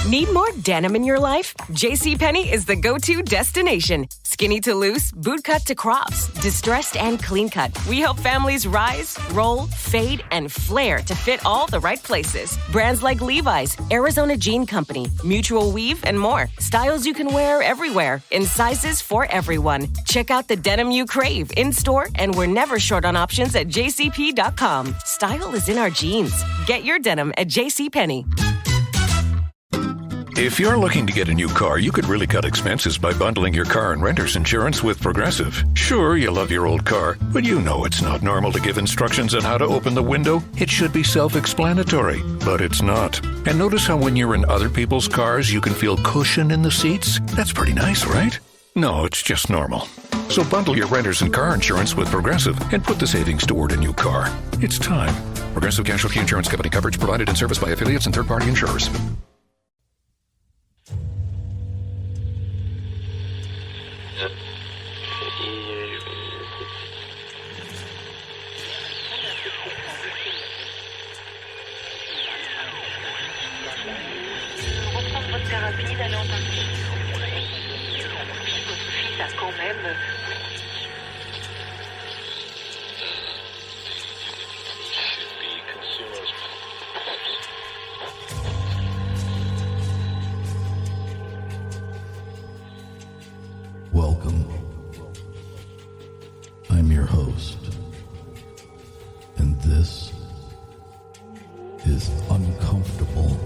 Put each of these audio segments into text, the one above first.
Need more denim in your life? JCPenney is the go-to destination. Skinny to loose, bootcut to crops, distressed and clean cut. We help families rise, roll, fade, and flare to fit all the right places. Brands like Levi's, Arizona Jean Company, Mutual Weave, and more. Styles you can wear everywhere, in sizes for everyone. Check out the denim you crave in-store, and we're never short on options at jcp.com. Style is in our jeans. Get your denim at JCPenney. If you're looking to get a new car, you could really cut expenses by bundling your car and renter's insurance with Progressive. Sure, you love your old car, but you know it's not normal to give instructions on how to open the window. It should be self-explanatory, but it's not. And notice how when you're in other people's cars, you can feel cushion in the seats? That's pretty nice, right? No, it's just normal. So bundle your renter's and car insurance with Progressive and put the savings toward a new car. It's time. Progressive Casualty Insurance Company. Coverage provided and serviced by affiliates and third-party insurers. Welcome. I'm your host, and this is uNcomfortable.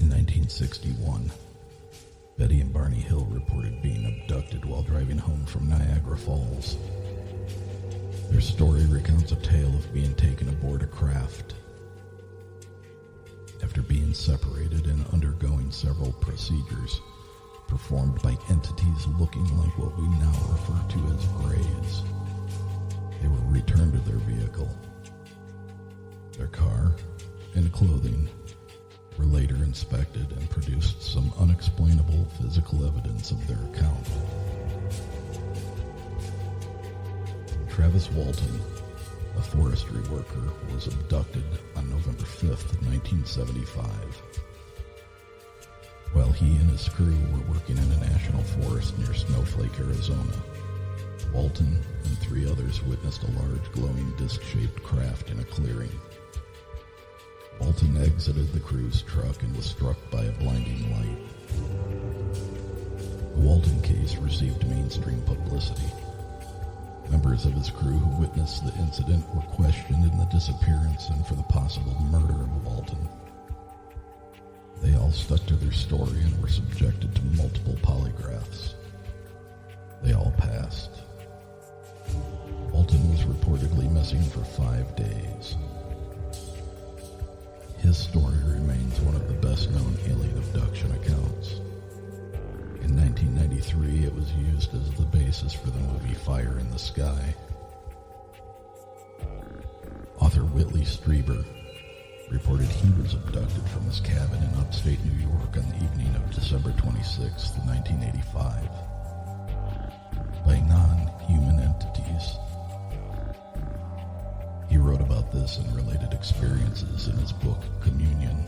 In 1961, Betty and Barney Hill reported being abducted while driving home from Niagara Falls. Their story recounts a tale of being taken aboard a craft. After being separated and undergoing several procedures performed by entities looking like what we now refer to as grays, they were returned to their vehicle. Their car and clothing were later inspected and produced some unexplainable physical evidence of their account. Travis Walton, a forestry worker, was abducted on November 5th, 1975. While he and his crew were working in a national forest near Snowflake, Arizona, Walton and 3 others witnessed a large glowing disc-shaped craft in a clearing. Walton exited the crew's truck and was struck by a blinding light. The Walton case received mainstream publicity. Members of his crew who witnessed the incident were questioned in the disappearance and for the possible murder of Walton. They all stuck to their story and were subjected to multiple polygraphs. They all passed. Walton was reportedly missing for 5 days. His story remains one of the best-known alien abduction accounts. In 1993, it was used as the basis for the movie Fire in the Sky. Author Whitley Strieber reported he was abducted from his cabin in upstate New York on the evening of December 26, 1985, by non-human entities. He wrote about this and related experiences in his book, Communion.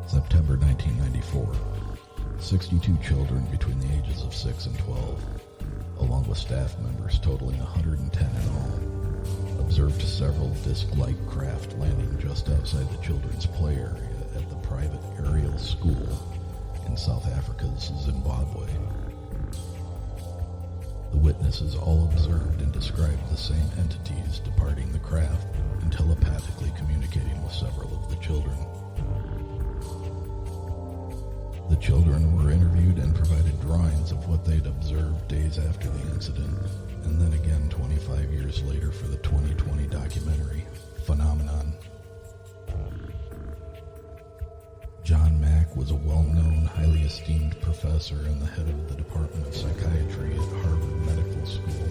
September 1994. 62 children between the ages of 6 and 12, along with staff members totaling 110 in all, observed several disc-like craft landing just outside the children's play area at the private aerial school in South Africa's Zimbabwe. The witnesses all observed and described the same entities departing the craft and telepathically communicating with several of the children. The children were interviewed and provided drawings of what they'd observed days after the incident, and then again 25 years later for the 2020 documentary, Phenomenon. was a well-known, highly esteemed professor and the head of the Department of Psychiatry at Harvard Medical School.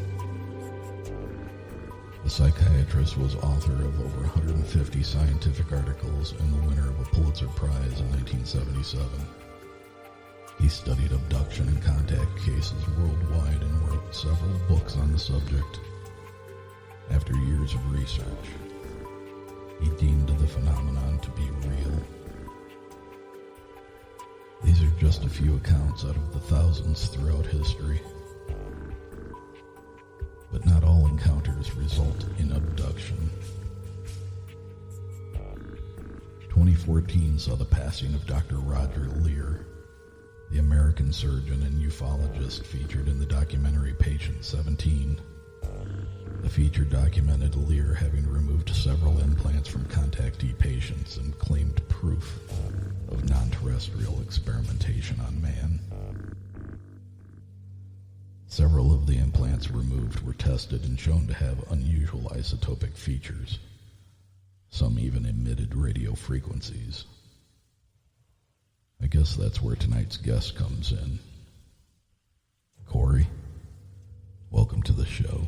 The psychiatrist was author of over 150 scientific articles and the winner of a Pulitzer Prize in 1977. He studied abduction and contact cases worldwide and wrote several books on the subject. After years of research, he deemed the phenomenon to be real. These are just a few accounts out of the thousands throughout history. But not all encounters result in abduction. 2014 saw the passing of Dr. Roger Lear, the American surgeon and ufologist featured in the documentary Patient 17. The feature documented Lear having removed several implants from contactee patients and claimed proof of non-terrestrial experimentation on man. Several of the implants removed were tested and shown to have unusual isotopic features. Some even emitted radio frequencies. I guess that's where tonight's guest comes in. Cory, welcome to the show.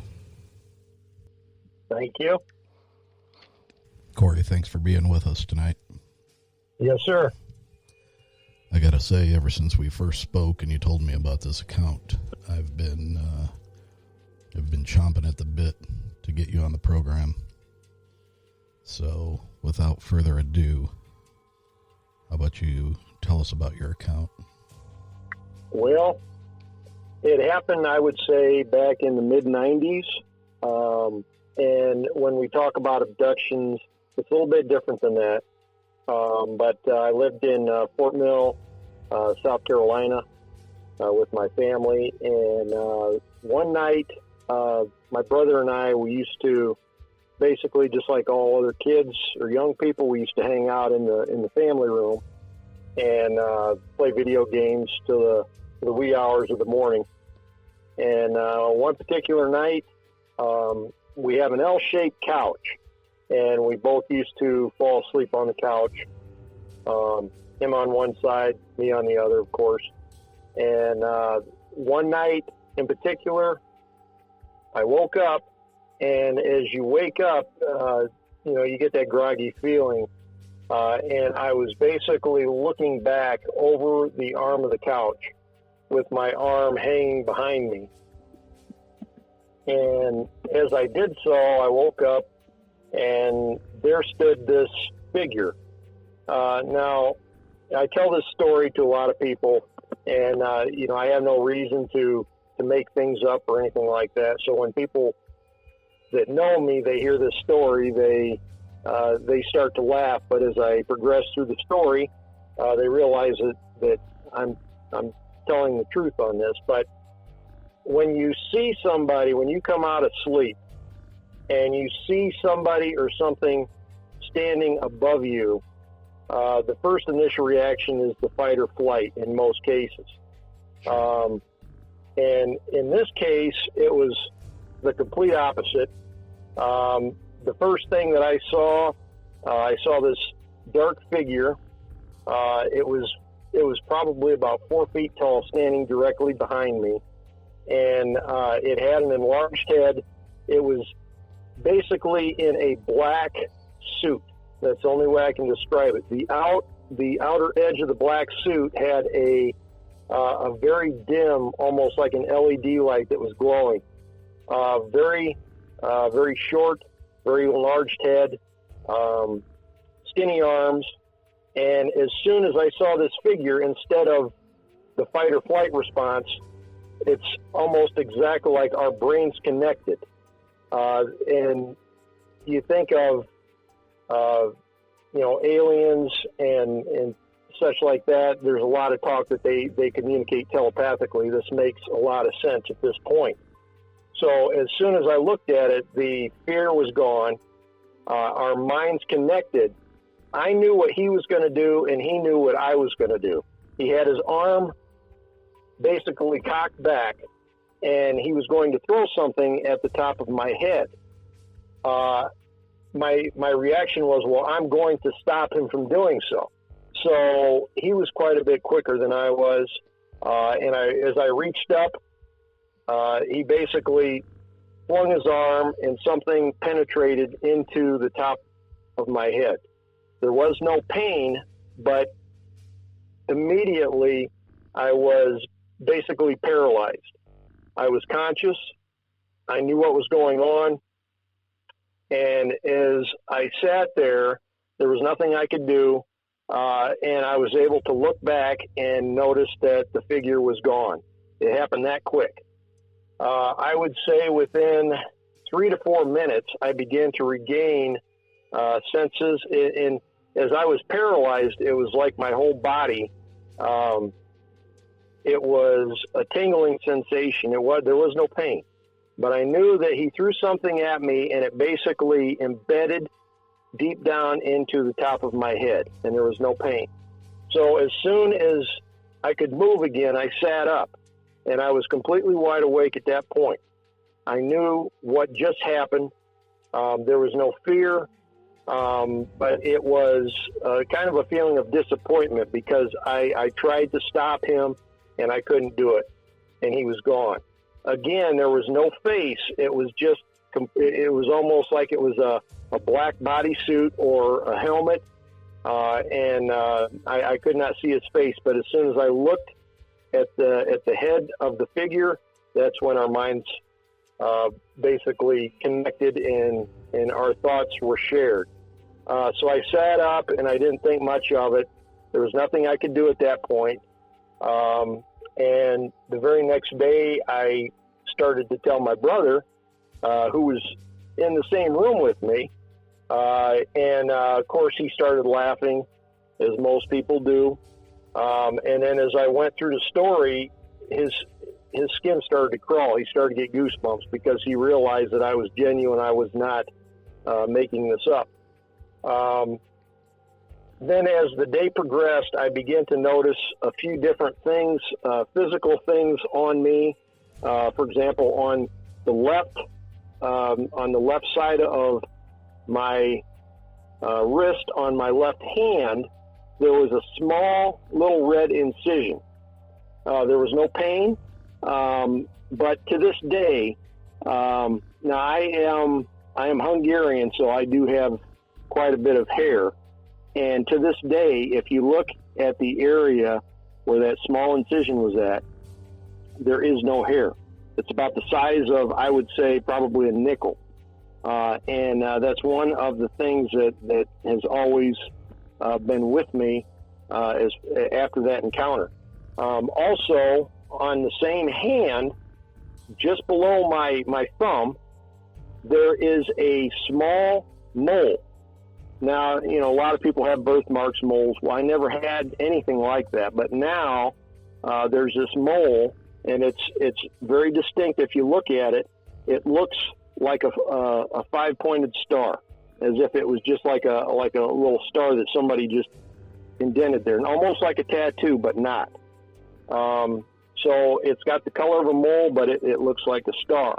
Thank you. Cory, thanks for being with us tonight. Yes, sir. I gotta say, ever since we first spoke and you told me about this account, I've been chomping at the bit to get you on the program. So, without further ado, how about you tell us about your account? Well, it happened, I would say, back in the mid-90s. And when we talk about abductions, it's a little bit different than that. But I lived in Fort Mill, South Carolina, with my family. And one night, my brother and I, we used to basically, just like all other kids or young people, we used to hang out in the family room and play video games till the wee hours of the morning. And one particular night, we have an L-shaped couch, and we both used to fall asleep on the couch. Him on one side, me on the other, of course. And one night in particular, I woke up, and as you wake up, you get that groggy feeling. And I was basically looking back over the arm of the couch with my arm hanging behind me. And as I did so, I woke up, and there stood this figure. Now, I tell this story to a lot of people, and, I have no reason to make things up or anything like that. So when people that know me, they hear this story, they start to laugh. But as I progress through the story, they realize that I'm telling the truth on this. But when you see somebody, when you come out of sleep and you see somebody or something standing above you, the first initial reaction is the fight or flight in most cases. And in this case, it was the complete opposite. The first thing that I saw this dark figure. It was probably about 4 feet tall, standing directly behind me. And it had an enlarged head. It was basically in a black suit. That's the only way I can describe it. The outer edge of the black suit had a very dim, almost like an LED light that was glowing. Very short, very enlarged head, skinny arms. And as soon as I saw this figure, instead of the fight or flight response, it's almost exactly like our brains connected. And you think of, aliens and such like that. There's a lot of talk that they communicate telepathically. This makes a lot of sense at this point. So as soon as I looked at it, the fear was gone. Our minds connected. I knew what he was going to do, and he knew what I was going to do. He had his arm basically cocked back, and he was going to throw something at the top of my head. My reaction was, well, I'm going to stop him from doing so. So he was quite a bit quicker than I was. As I reached up, he basically flung his arm and something penetrated into the top of my head. There was no pain, but immediately I was basically paralyzed. I was conscious. I knew what was going on. And as I sat there, there was nothing I could do. And I was able to look back and notice that the figure was gone. It happened that quick. I would say within 3 to 4 minutes, I began to regain senses. And as I was paralyzed, it was like my whole body. It was a tingling sensation. There was no pain. But I knew that he threw something at me, and it basically embedded deep down into the top of my head, and there was no pain. So as soon as I could move again, I sat up, and I was completely wide awake at that point. I knew what just happened. There was no fear, but it was kind of a feeling of disappointment because I tried to stop him, and I couldn't do it, and he was gone. Again, there was no face. It was almost like it was a black bodysuit or a helmet, and I could not see his face. But as soon as I looked at the head of the figure, that's when our minds basically connected and our thoughts were shared. So I sat up and I didn't think much of it. There was nothing I could do at that point. And the very next day, I started to tell my brother, who was in the same room with me. Of course, he started laughing, as most people do. And then as I went through the story, his skin started to crawl. He started to get goosebumps because he realized that I was genuine. I was not making this up. Then as the day progressed, I began to notice a few different things, physical things on me. For example, on the left side of my wrist, on my left hand, there was a small little red incision. There was no pain, but to this day, now I am Hungarian, so I do have quite a bit of hair. And to this day, if you look at the area where that small incision was at, there is no hair. It's about the size of, I would say, probably a nickel. And that's one of the things that has always been with me after that encounter. Also, on the same hand, just below my thumb, there is a small mole. Now, a lot of people have birthmarks, moles. Well, I never had anything like that. But now there's this mole, and it's very distinct. If you look at it, it looks like a five-pointed star, as if it was just like a little star that somebody just indented there, and almost like a tattoo, but not. So it's got the color of a mole, but it looks like a star.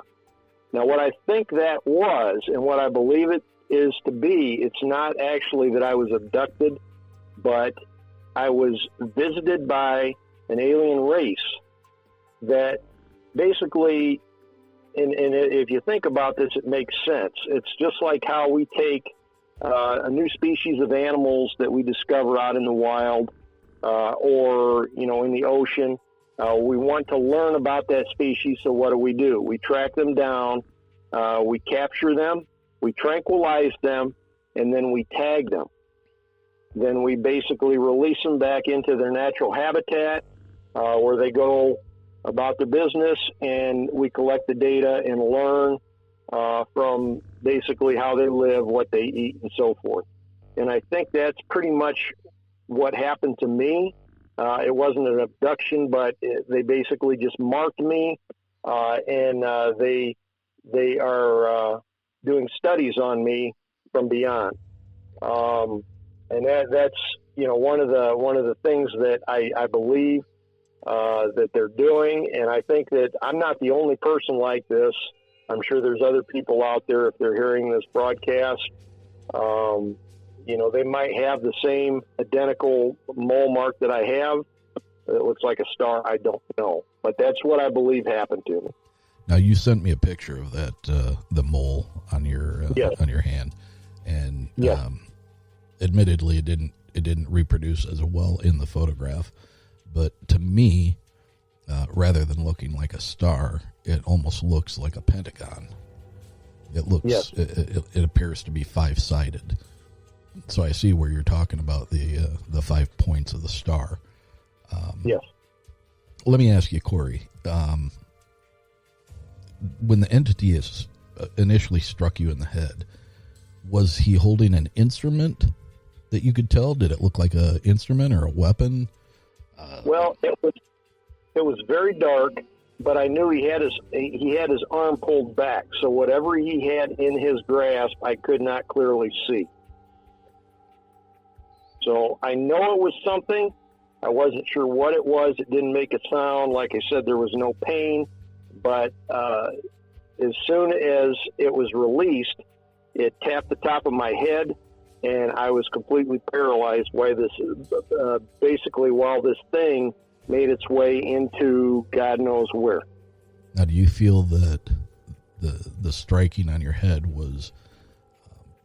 Now, what I think that was, and what I believe it is to be, it's not actually that I was abducted, but I was visited by an alien race that basically, and if you think about this, it makes sense. It's just like how we take a new species of animals that we discover out in the wild or, in the ocean. We want to learn about that species, so what do? We track them down, we capture them, we tranquilize them, and then we tag them. Then we basically release them back into their natural habitat where they go about their business, and we collect the data and learn from basically how they live, what they eat, and so forth. And I think that's pretty much what happened to me. It wasn't an abduction, but they basically just marked me, and they are doing studies on me from beyond. And that's one of the things that I believe that they're doing, and I think that I'm not the only person like this. I'm sure there's other people out there, if they're hearing this broadcast, They might have the same identical mole mark that I have. It looks like a star. I don't know, but that's what I believe happened to me. Now, you sent me a picture of that, the mole on your Yes. on your hand, and Yes. Admittedly, it didn't reproduce as well in the photograph, but to me, rather than looking like a star, it almost looks like a pentagon. It looks, Yes. it appears to be 5-sided. So I see where you're talking about the 5 points of the star. Yes. Let me ask you, Cory, when the entity is initially struck you in the head, was he holding an instrument that you could tell? Did it look like an instrument or a weapon? Well, it was very dark, but I knew he had his arm pulled back, so whatever he had in his grasp, I could not clearly see. So I know it was something. I wasn't sure what it was. It didn't make a sound. Like I said, there was no pain, but as soon as it was released, it tapped the top of my head, and I was completely paralyzed while this thing made its way into God knows where. Now, do you feel that the striking on your head was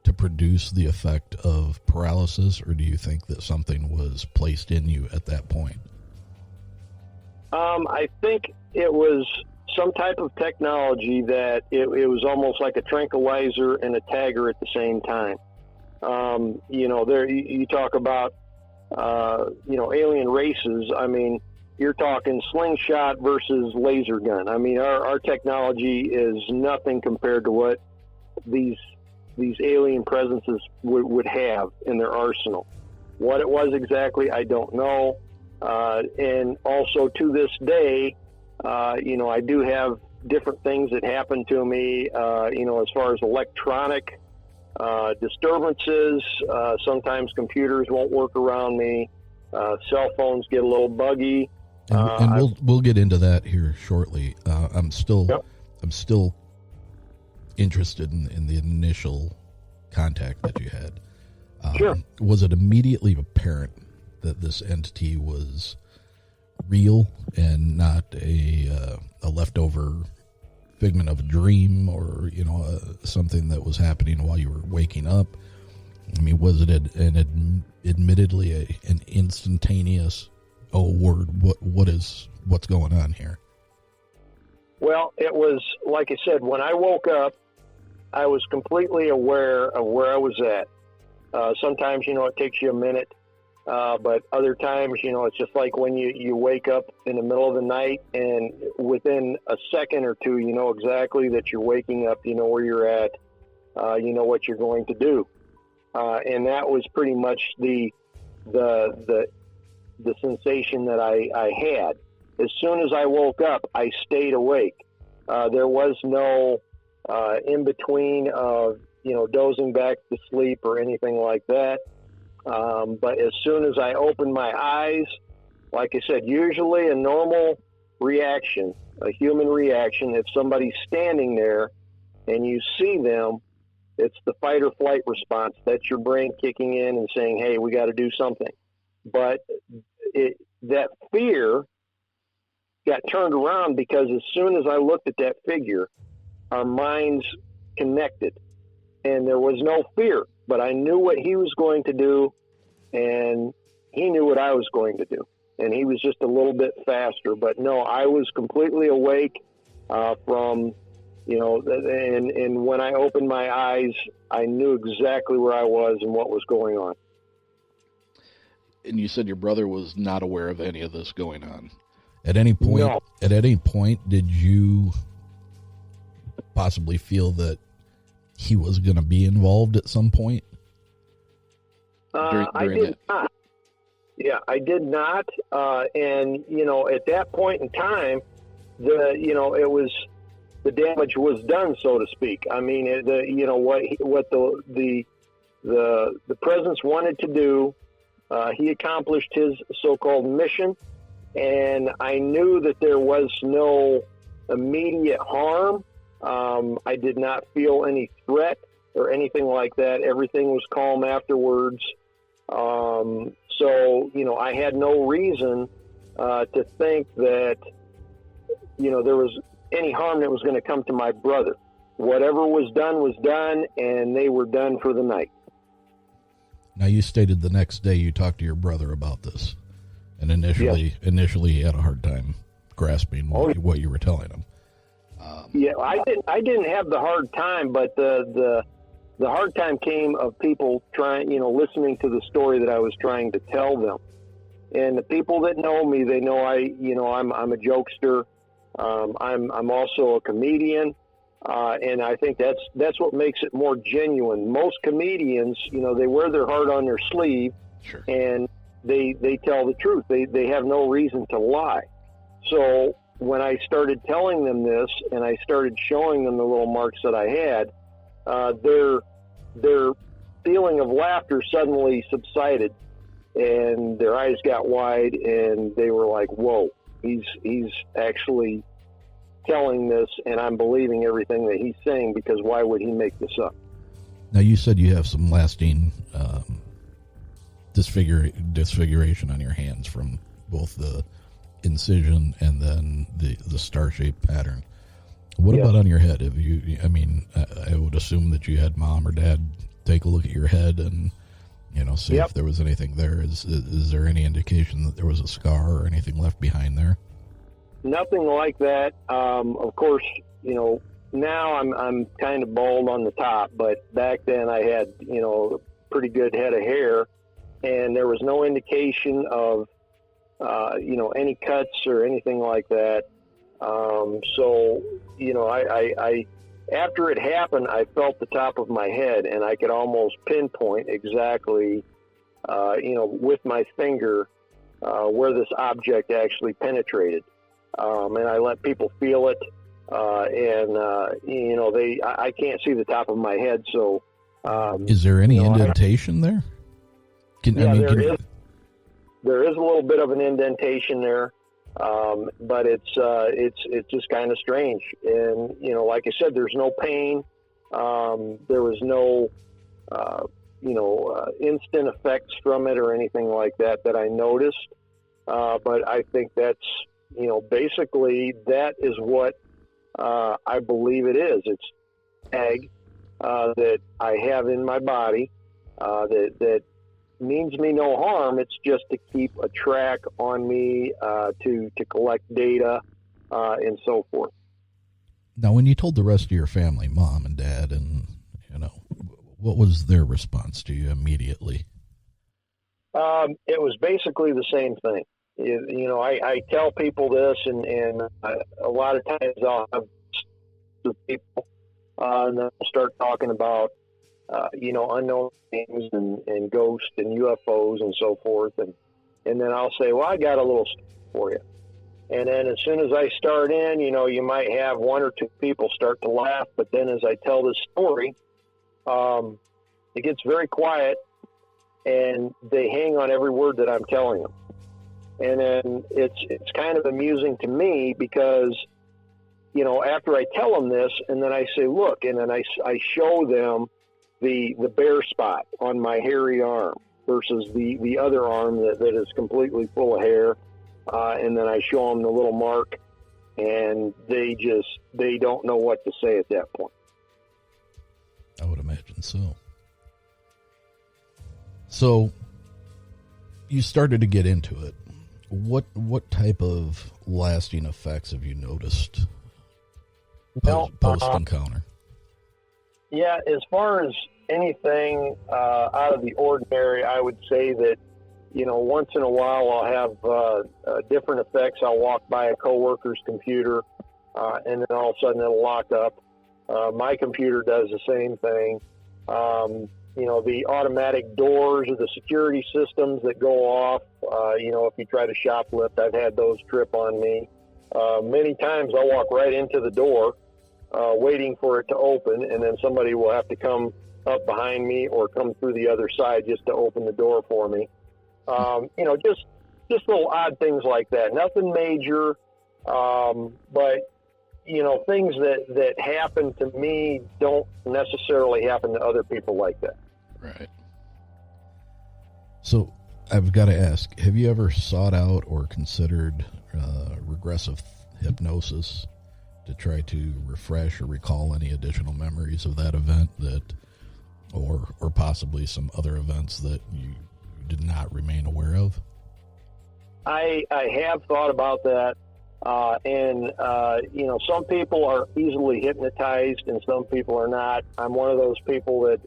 to produce the effect of paralysis, or do you think that something was placed in you at that point? I think it was some type of technology that it was almost like a tranquilizer and a tagger at the same time. There you talk about, alien races. I mean, you're talking slingshot versus laser gun. I mean, our technology is nothing compared to what these alien presences would have in their arsenal. What it was exactly, I don't know. And also to this day, I do have different things that happen to me, as far as electronic disturbances. Sometimes computers won't work around me. Cell phones get a little buggy. And we'll get into that here shortly. I'm still interested in the initial contact that you had. Sure. Was it immediately apparent that this entity was real and not a leftover figment of a dream, or something that was happening while you were waking up? I mean, was it admittedly an instantaneous, what's going on here? Well, it was, like I said, when I woke up, I was completely aware of where I was at. Sometimes, it takes you a minute, but other times, it's just like when you wake up in the middle of the night, and within a second or two, you know exactly that you're waking up, you know where you're at, you know what you're going to do. And that was pretty much the sensation that I had. As soon as I woke up, I stayed awake. There was no in between of, dozing back to sleep or anything like that. But as soon as I opened my eyes, like I said, usually a normal reaction, a human reaction, if somebody's standing there and you see them, it's the fight or flight response. That's your brain kicking in and saying, hey, we got to do something. But that fear got turned around, because as soon as I looked at that figure, our minds connected, and there was no fear, but I knew what he was going to do, and he knew what I was going to do, and he was just a little bit faster. But no, I was completely awake from, and when I opened my eyes, I knew exactly where I was and what was going on. And you said your brother was not aware of any of this going on. At any point, No. At any point, did you possibly feel that he was going to be involved at some point? I did not. Yeah, I did not. And at that point in time, it was, the damage was done, so to speak. I mean, what the presence wanted to do, he accomplished his so-called mission, and I knew that there was no immediate harm. I did not feel any threat. or anything like that. Everything was calm afterwards. So, I had no reason to think that, there was any harm that was going to come to my brother. Whatever was done, and they were done for the night. Now, you stated the next day you talked to your brother about this, and initially he had a hard time grasping what you were telling him. Yeah, I didn't have the hard time, but the hard time came of people trying, listening to the story that I was trying to tell them. And the people that know me, they know I'm a jokester. I'm also a comedian. And I think that's what makes it more genuine. Most comedians, they wear their heart on their sleeve, sure, and they tell the truth. They have no reason to lie. So when I started telling them this, and I started showing them the little marks that I had, their feeling of laughter suddenly subsided, and their eyes got wide, and they were like, "Whoa, he's actually telling this, and I'm believing everything that he's saying, because why would he make this up?" Now, you said you have some lasting disfiguration on your hands from both the incision and then the star-shaped pattern. What about on your head? Have you? I mean, I would assume that you had mom or dad take a look at your head and see if there was anything there. Is there any indication that there was a scar or anything left behind there? Nothing like that. Of course, now I'm kind of bald on the top, but back then I had, a pretty good head of hair, and there was no indication of, any cuts or anything like that. So, I after it happened, I felt the top of my head, and I could almost pinpoint exactly, with my finger, where this object actually penetrated. And I let people feel it. I can't see the top of my head. So, is there any indentation there? There is a little bit of an indentation there. But it's just kind of strange. And, like I said, there's no pain. There was no, instant effects from it or anything like that I noticed. But I think that's, basically that is what I believe it is. It's tag that I have in my body that means me no harm. It's just to keep a track on me, to collect data, and so forth. Now, when you told the rest of your family, mom and dad, and what was their response to you immediately? It was basically the same thing. I tell people this, and a lot of times I'll have people, and then I'll start talking about unknown things and ghosts and UFOs and so forth. And then I'll say, well, I got a little story for you. And then as soon as I start in, you might have one or two people start to laugh. But then as I tell this story, it gets very quiet, and they hang on every word that I'm telling them. And then it's kind of amusing to me because, after I tell them this, and then I say, look, and then I show them the bare spot on my hairy arm versus the other arm that is completely full of hair. And then I show them the little mark, and they don't know what to say at that point. I would imagine so. So you started to get into it. What type of lasting effects have you noticed post encounter? Yeah, as far as anything out of the ordinary, I would say that, once in a while I'll have different effects. I'll walk by a coworker's computer, and then all of a sudden it'll lock up. My computer does the same thing. The automatic doors or the security systems that go off, if you try to shoplift, I've had those trip on me. Many times I'll walk right into the door, waiting for it to open, and then somebody will have to come up behind me or come through the other side just to open the door for me. Just little odd things like that. Nothing major, but things that happen to me don't necessarily happen to other people like that. Right. So I've got to ask, have you ever sought out or considered regressive hypnosis to try to refresh or recall any additional memories of that event or possibly some other events that you did not remain aware of? I have thought about that. Some people are easily hypnotized and some people are not. I'm one of those people that,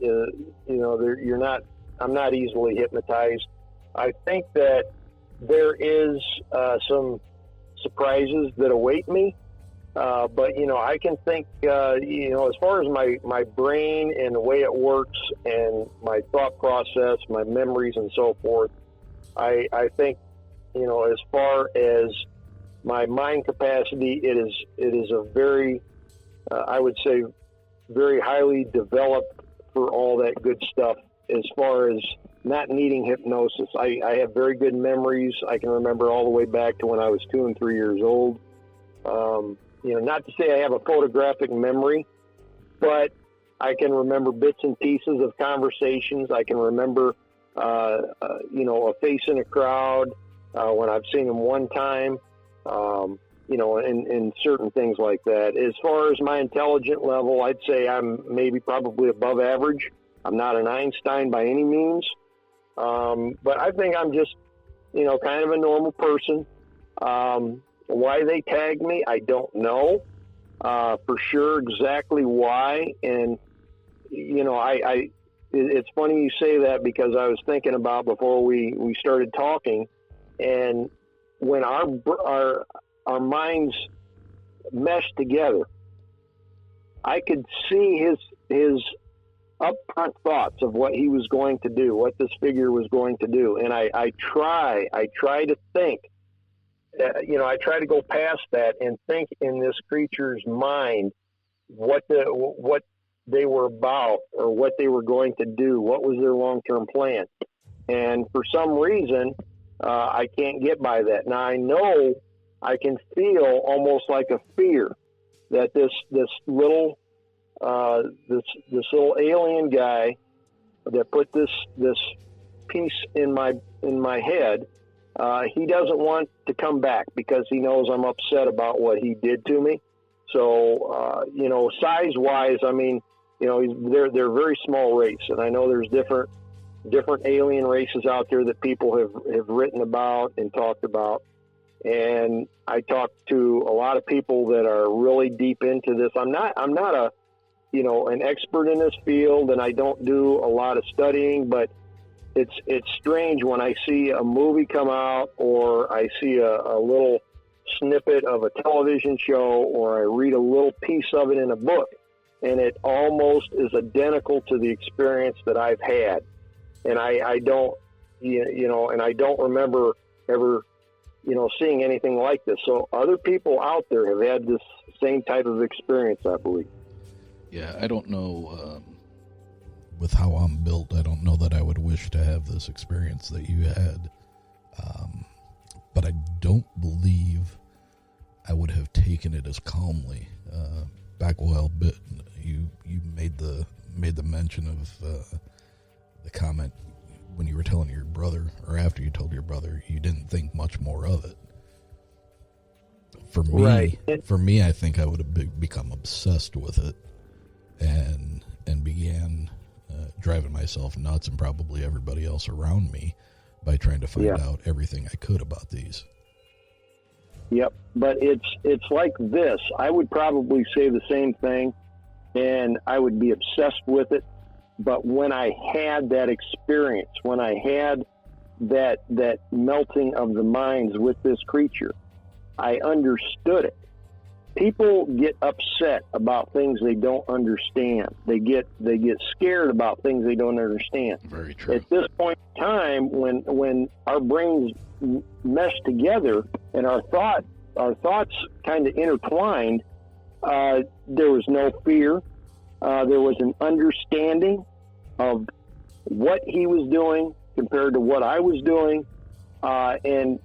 I'm not easily hypnotized. I think that there is some surprises that await me. But I can think, as far as my brain and the way it works and my thought process, my memories and so forth, I think, as far as my mind capacity, it is a very, I would say, very highly developed for all that good stuff. As far as not needing hypnosis, I have very good memories. I can remember all the way back to when I was 2 and 3 years old. Not to say I have a photographic memory, but I can remember bits and pieces of conversations. I can remember, a face in a crowd when I've seen them one time, and certain things like that. As far as my intelligent level, I'd say I'm maybe probably above average. I'm not an Einstein by any means, but I think I'm just, kind of a normal person. Why they tagged me, I don't know for sure exactly why. And, it's funny you say that because I was thinking about before we started talking, and when our minds meshed together, I could see his upfront thoughts of what he was going to do, what this figure was going to do. And I try to think, I try to go past that and think in this creature's mind what they were about or what they were going to do, what was their long-term plan. And for some reason, I can't get by that. Now I know I can feel almost like a fear that this little alien guy that put this piece in my head, he doesn't want to come back because he knows I'm upset about what he did to me. So, size-wise, I mean, they're a very small race, and I know there's different alien races out there that people have written about and talked about. And I talked to a lot of people that are really deep into this. I'm not an expert in this field, and I don't do a lot of studying, but it's strange when I see a movie come out or I see a little snippet of a television show or I read a little piece of it in a book, and it almost is identical to the experience that I've had. And I don't remember ever, seeing anything like this. So other people out there have had this same type of experience, I believe. Yeah, I don't know, with how I'm built, I don't know that I would wish to have this experience that you had. But I don't believe I would have taken it as calmly. Back a while bit, you made the mention of the comment when you were telling your brother, or after you told your brother, you didn't think much more of it. For me, right. For me, I think I would have become obsessed with it and began driving myself nuts and probably everybody else around me by trying to find out everything I could about these. Yep, but it's like this. I would probably say the same thing, and I would be obsessed with it. But when I had that experience, when I had that melting of the minds with this creature, I understood it. People get upset about things they don't understand. They get scared about things they don't understand. Very true. At this point in time, when our brains mesh together and our thoughts kind of intertwined, there was no fear. There was an understanding of what he was doing compared to what I was doing, and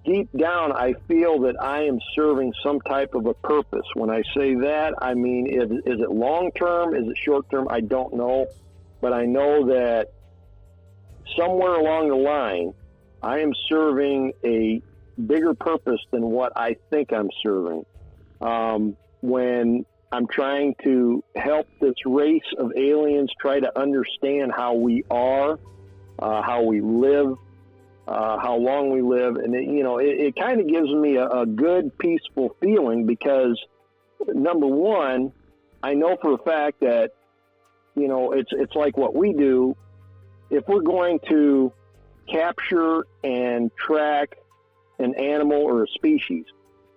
deep down, I feel that I am serving some type of a purpose. When I say that, I mean, is it long-term? Is it short-term? I don't know. But I know that somewhere along the line, I am serving a bigger purpose than what I think I'm serving. When I'm trying to help this race of aliens try to understand how we are, how we live, how long we live. And, it kind of gives me a good, peaceful feeling because, number one, I know for a fact that, it's like what we do. If we're going to capture and track an animal or a species,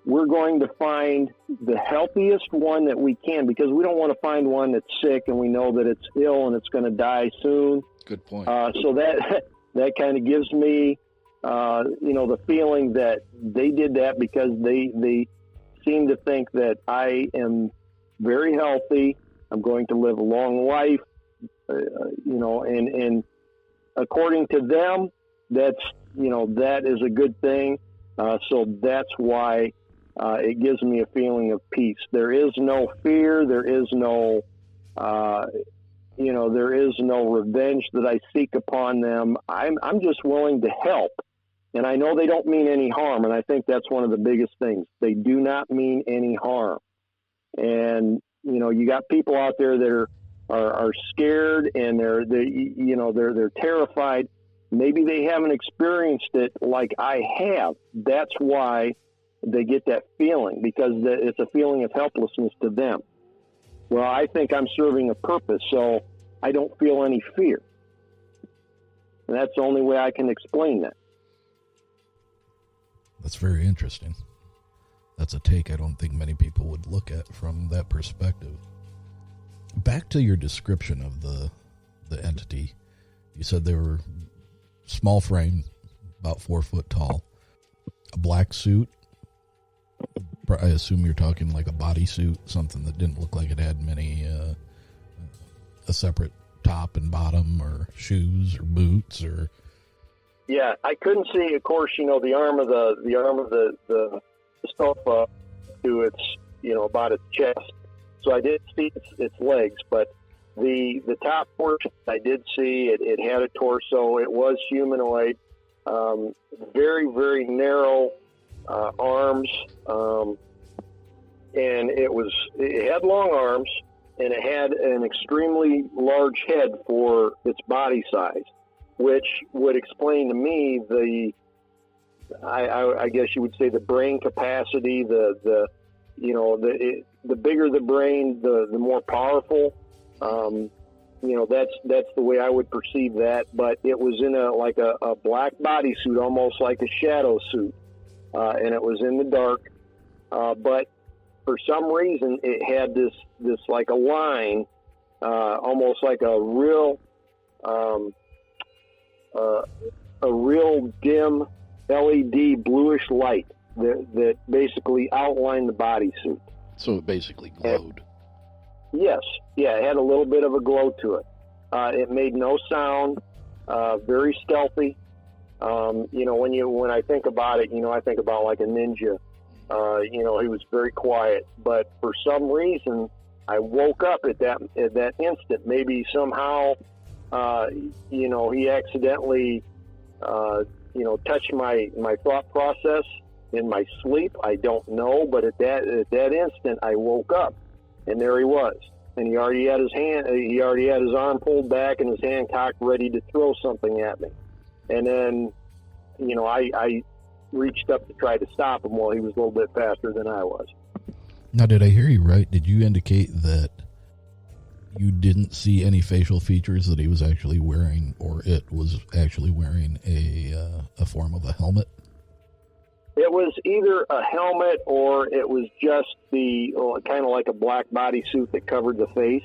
we're going to find the healthiest one that we can, because we don't want to find one that's sick and we know that it's ill and it's going to die soon. Good point. So that kind of gives me, the feeling that they did that because they seem to think that I am very healthy. I'm going to live a long life, and according to them, that is a good thing. So that's why it gives me a feeling of peace. There is no fear. There is no, there is no revenge that I seek upon them. I'm just willing to help. And I know they don't mean any harm. And I think that's one of the biggest things. They do not mean any harm. And, you got people out there that are scared and they're terrified. Maybe they haven't experienced it like I have. That's why they get that feeling, because it's a feeling of helplessness to them. Well, I think I'm serving a purpose, so I don't feel any fear. And that's the only way I can explain that. That's very interesting. That's a take I don't think many people would look at from that perspective. Back to your description of the entity. You said they were small frame, about 4 foot tall, a black suit. I assume you're talking like a bodysuit, something that didn't look like it had many, a separate top and bottom, or shoes or boots, or. Yeah, I couldn't see, of course, the arm of the sofa to its, about its chest. So I did see its legs, but the top portion I did see. It had a torso. It was humanoid. Very, very narrow arms, and it had long arms, and it had an extremely large head for its body size, which would explain to me I guess you would say the brain capacity. The bigger the brain, the more powerful. That's the way I would perceive that. But it was in a black bodysuit, almost like a shadow suit, and it was in the dark. But for some reason, it had this like a line, almost like a real dim LED bluish light that basically outlined the bodysuit. So it basically glowed. Yes. Yeah, it had a little bit of a glow to it. It made no sound, very stealthy. When I think about it, I think about like a ninja. He was very quiet, but for some reason I woke up at that instant. Maybe somehow, he accidentally, touched my thought process in my sleep. I don't know, but at that instant I woke up, and there he was. And he already had his arm pulled back and his hand cocked, ready to throw something at me. And then, I reached up to try to stop him while he was a little bit faster than I was. Now, did I hear you right? Did you indicate that you didn't see any facial features that he was actually wearing, or it was actually wearing a form of a helmet? It was either a helmet or it was just kind of like a black bodysuit that covered the face.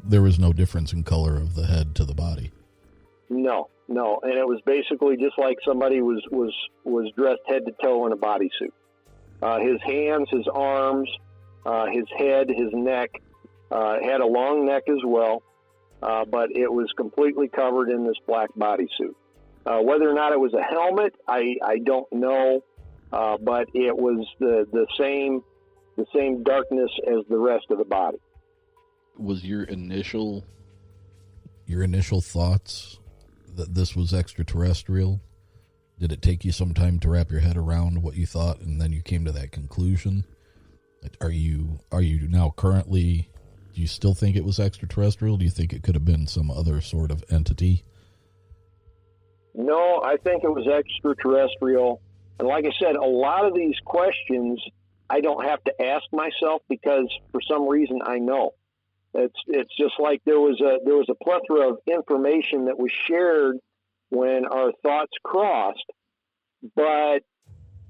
There was no difference in color of the head to the body. No, and it was basically just like somebody was dressed head to toe in a bodysuit. His hands, his arms, his head, his neck, had a long neck as well, but it was completely covered in this black bodysuit. Whether or not it was a helmet, I don't know, but it was the same darkness as the rest of the body. Was your initial thoughts that this was extraterrestrial? Did it take you some time to wrap your head around what you thought, and then you came to that conclusion? Are you now currently, do you still think it was extraterrestrial? Do you think it could have been some other sort of entity? No, I think it was extraterrestrial. And like I said, a lot of these questions I don't have to ask myself because for some reason I know. It's just like there was a plethora of information that was shared when our thoughts crossed, but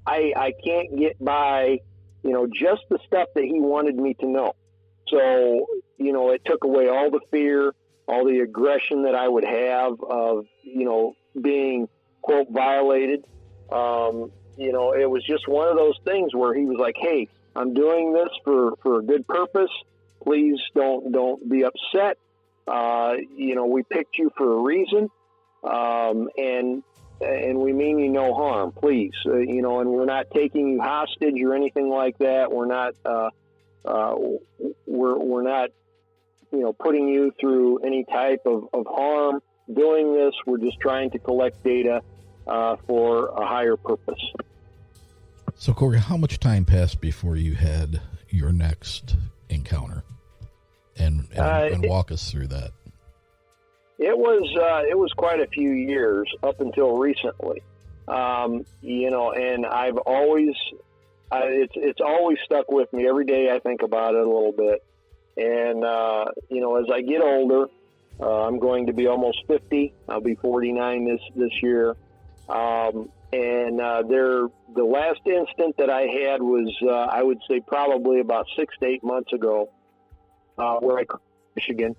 I can't get by, just the stuff that he wanted me to know. So, it took away all the fear, all the aggression that I would have of, being, quote, violated. It was just one of those things where he was like, hey, I'm doing this for a good purpose. Please don't be upset. We picked you for a reason. And we mean you no harm, please. And we're not taking you hostage or anything like that. We're not, we're not, putting you through any type of harm. Doing this, we're just trying to collect data for a higher purpose. So, Cory, how much time passed before you had your next encounter? And walk us through that. It was quite a few years up until recently, and I've always, it's always stuck with me. Every day I think about it a little bit, and as I get older, I'm going to be almost 50. I'll be 49 this year, the last instant that I had was I would say probably about 6 to 8 months ago, where I Michigan.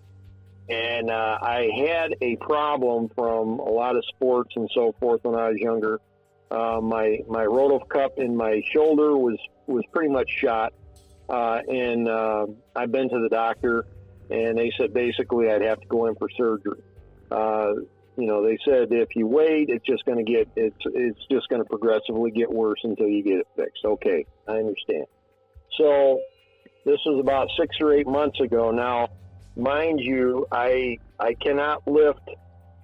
And I had a problem from a lot of sports and so forth when I was younger. My rotator cuff in my shoulder was pretty much shot. And I've been to the doctor, and they said basically I'd have to go in for surgery. They said if you wait, it's just going to progressively get worse until you get it fixed. Okay, I understand. So this was about 6 or 8 months ago. Now, mind you, I cannot lift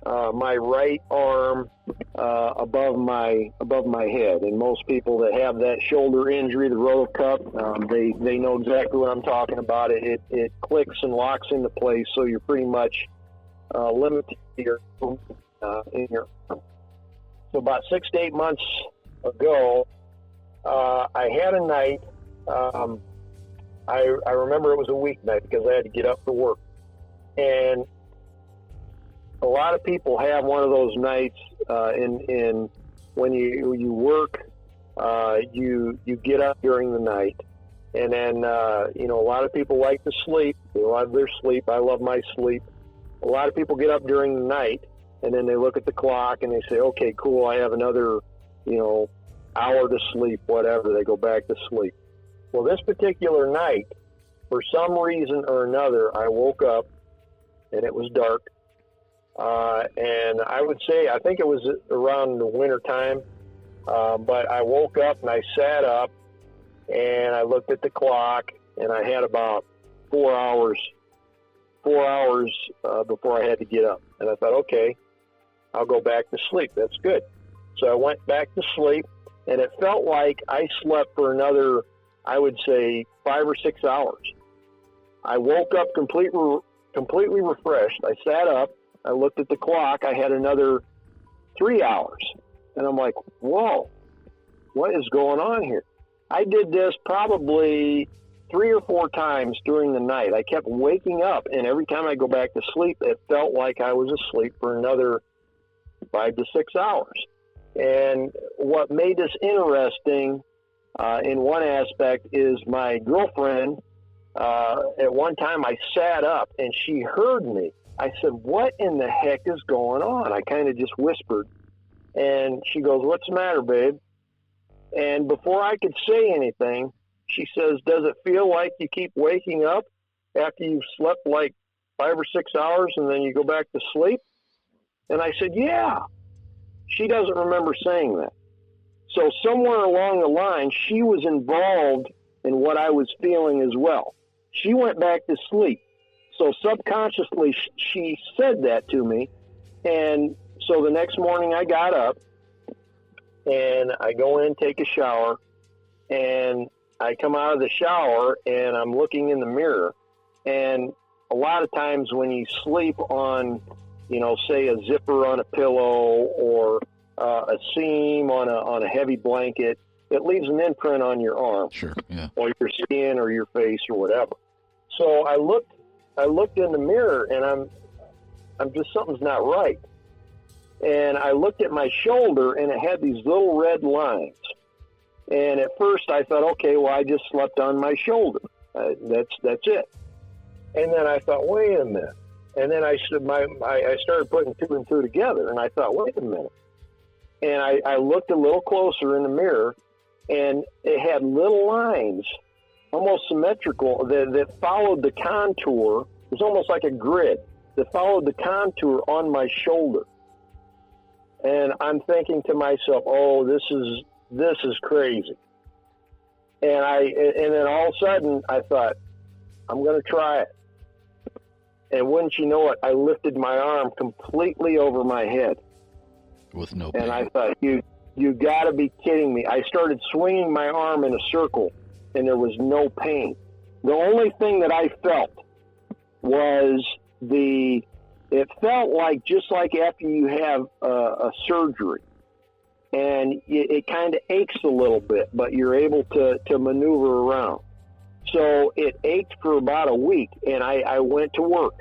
my right arm above my head, and most people that have that shoulder injury, the rotator cuff, they know exactly what I'm talking about. It clicks and locks into place, so you're pretty much limited to your in your arm. So about 6 to 8 months ago, I had a night. I remember it was a weeknight because I had to get up for work. And a lot of people have one of those nights in when you work, you get up during the night. And then, a lot of people like to sleep. They love their sleep. I love my sleep. A lot of people get up during the night, and then they look at the clock and they say, okay, cool, I have another, hour to sleep, whatever. They go back to sleep. Well, this particular night, for some reason or another, I woke up and it was dark. And I would say, I think it was around the winter time, but I woke up and I sat up and I looked at the clock, and I had about 4 hours before I had to get up. And I thought, okay, I'll go back to sleep. That's good. So I went back to sleep, and it felt like I slept for another, I would say, 5 or 6 hours. I woke up completely refreshed. I sat up. I looked at the clock. I had another 3 hours. And I'm like, whoa, what is going on here? I did this probably 3 or 4 times during the night. I kept waking up, and every time I go back to sleep, it felt like I was asleep for another 5 to 6 hours. And what made this interesting in one aspect is my girlfriend, at one time I sat up and she heard me. I said, what in the heck is going on? I kind of just whispered. And she goes, what's the matter, babe? And before I could say anything, she says, does it feel like you keep waking up after you've slept like 5 or 6 hours and then you go back to sleep? And I said, yeah. She doesn't remember saying that. So somewhere along the line, she was involved in what I was feeling as well. She went back to sleep. So subconsciously, she said that to me. And so the next morning I got up and I go in, take a shower, and I come out of the shower and I'm looking in the mirror. And a lot of times when you sleep on, you know, say a zipper on a pillow or a seam on a heavy blanket, it leaves an imprint on your arm. Sure, yeah. Or your skin or your face or whatever. So I looked in the mirror and I'm just, something's not right. And I looked at my shoulder and it had these little red lines. And at first I thought, okay, well, I just slept on my shoulder. That's it. And then I thought, wait a minute. And then I started putting two and two together, and I thought, wait a minute. And I looked a little closer in the mirror, and it had little lines, almost symmetrical, that followed the contour. It was almost like a grid that followed the contour on my shoulder. And I'm thinking to myself, oh, this is crazy. And then all of a sudden I thought, I'm going to try it. And wouldn't you know it, I lifted my arm completely over my head. With no pain. And I thought, you got to be kidding me. I started swinging my arm in a circle, and there was no pain. The only thing that I felt was it felt like just like after you have a surgery, and it kind of aches a little bit, but you're able to maneuver around. So it ached for about a week, and I went to work,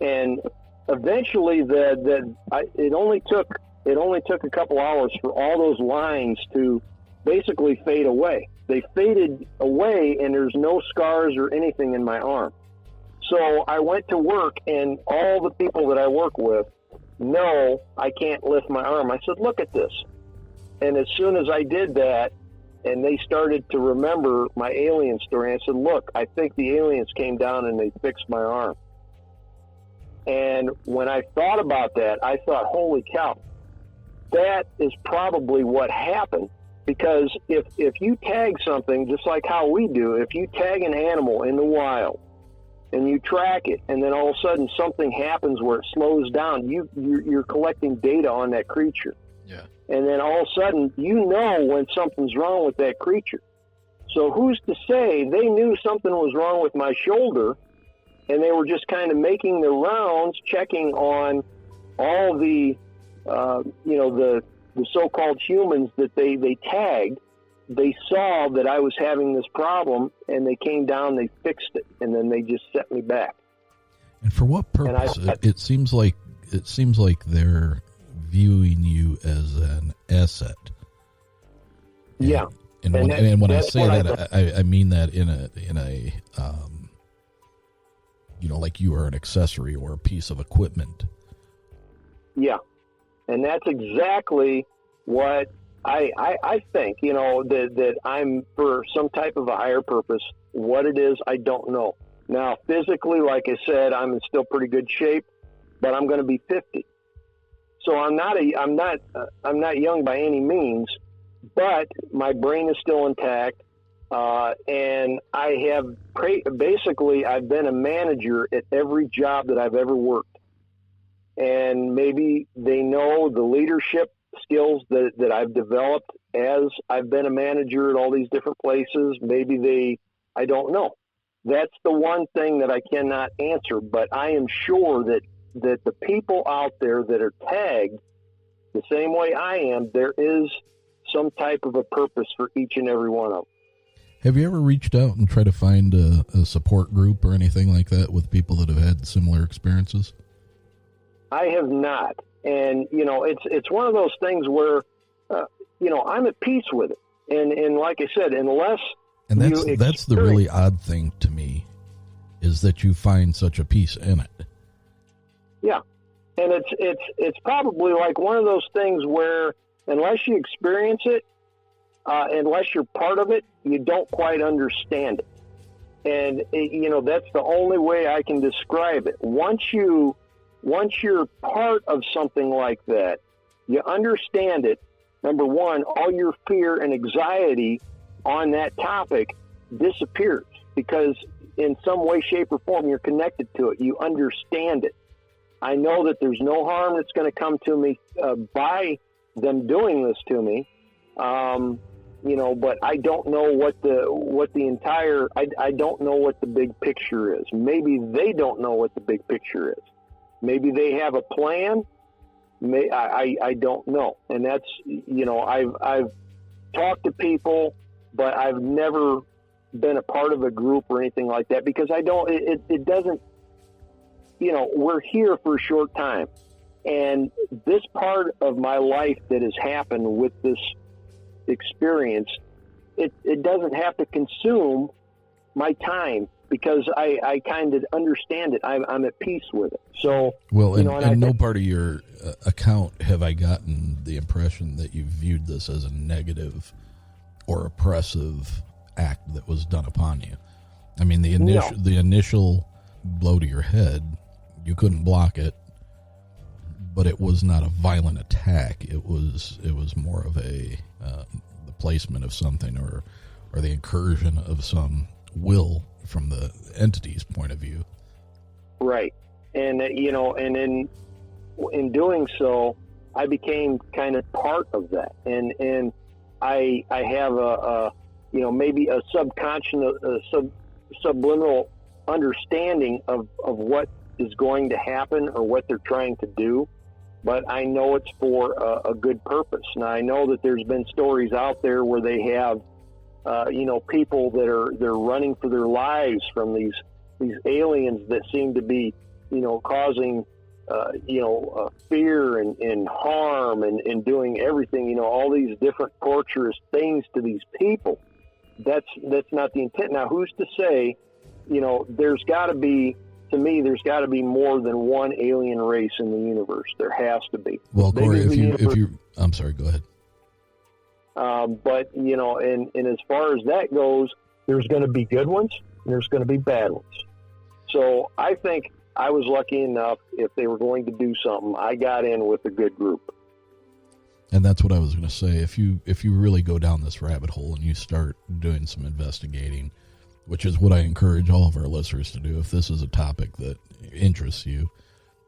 and eventually it only took a couple hours for all those lines to basically fade away. They faded away, and there's no scars or anything in my arm. So I went to work, and all the people that I work with know I can't lift my arm. I said, look at this. And as soon as I did that, and they started to remember my alien story, I said, look, I think the aliens came down and they fixed my arm. And when I thought about that, I thought, holy cow, that is probably what happened. Because if you tag something, just like how we do, if you tag an animal in the wild and you track it, and then all of a sudden something happens where it slows down, you're collecting data on that creature. Yeah. And then all of a sudden, you know when something's wrong with that creature. So who's to say they knew something was wrong with my shoulder, and they were just kind of making the rounds, checking on all the, the so-called humans that they tagged. They saw that I was having this problem, and they came down, they fixed it, and then they just set me back. And for what purpose? It seems like they're viewing you as an asset. Yeah. And when I say that, I mean that in a like you are an accessory or a piece of equipment. Yeah. And that's exactly what I think, that I'm for some type of a higher purpose. What it is, I don't know. Now, physically, like I said, I'm in still pretty good shape, but I'm going to be 50. So I'm not young by any means, but my brain is still intact. And I have basically, I've been a manager at every job that I've ever worked. And maybe they know the leadership skills that I've developed as I've been a manager at all these different places. Maybe I don't know. That's the one thing that I cannot answer, but I am sure that the people out there that are tagged the same way I am, there is some type of a purpose for each and every one of them. Have you ever reached out and tried to find a support group or anything like that with people that have had similar experiences? I have not. And, it's one of those things where, I'm at peace with it. And like I said, unless... And that's the really odd thing to me, is that you find such a peace in it. Yeah. And it's probably like one of those things where unless you experience it, unless you're part of it, you don't quite understand it. And, that's the only way I can describe it. Once you're part of something like that, you understand it, number one, all your fear and anxiety on that topic disappears because in some way, shape, or form, you're connected to it. You understand it. I know that there's no harm that's going to come to me by them doing this to me, but I don't know what the entire, I don't know what the big picture is. Maybe they don't know what the big picture is. Maybe they have a plan. I don't know. And that's, I've talked to people, but I've never been a part of a group or anything like that because it doesn't, we're here for a short time. And this part of my life that has happened with this experience, it doesn't have to consume my time because I kind of understand it. I'm at peace with it. So, well, and no part of your account have I gotten the impression that you viewed this as a negative or oppressive act that was done upon you. I mean, the initial blow to your head, you couldn't block it, but it was not a violent attack. It was more of the placement of something or the incursion of some will from the entity's point of view. Right. And, and in doing so, I became kind of part of that. And I have maybe a subconscious, subliminal understanding of what is going to happen or what they're trying to do. But I know it's for a good purpose. Now, I know that there's been stories out there where they have, people that they're running for their lives from these aliens that seem to be, causing, fear and harm and doing everything, all these different torturous things to these people. That's not the intent. Now, who's to say, there's got to be more than one alien race in the universe. There has to be. Well, Cory, if you, I'm sorry, go ahead. But, and as far as that goes, there's going to be good ones and there's going to be bad ones. So I think I was lucky enough, if they were going to do something, I got in with a good group. And that's what I was going to say. If you really go down this rabbit hole and you start doing some investigating, which is what I encourage all of our listeners to do, if this is a topic that interests you,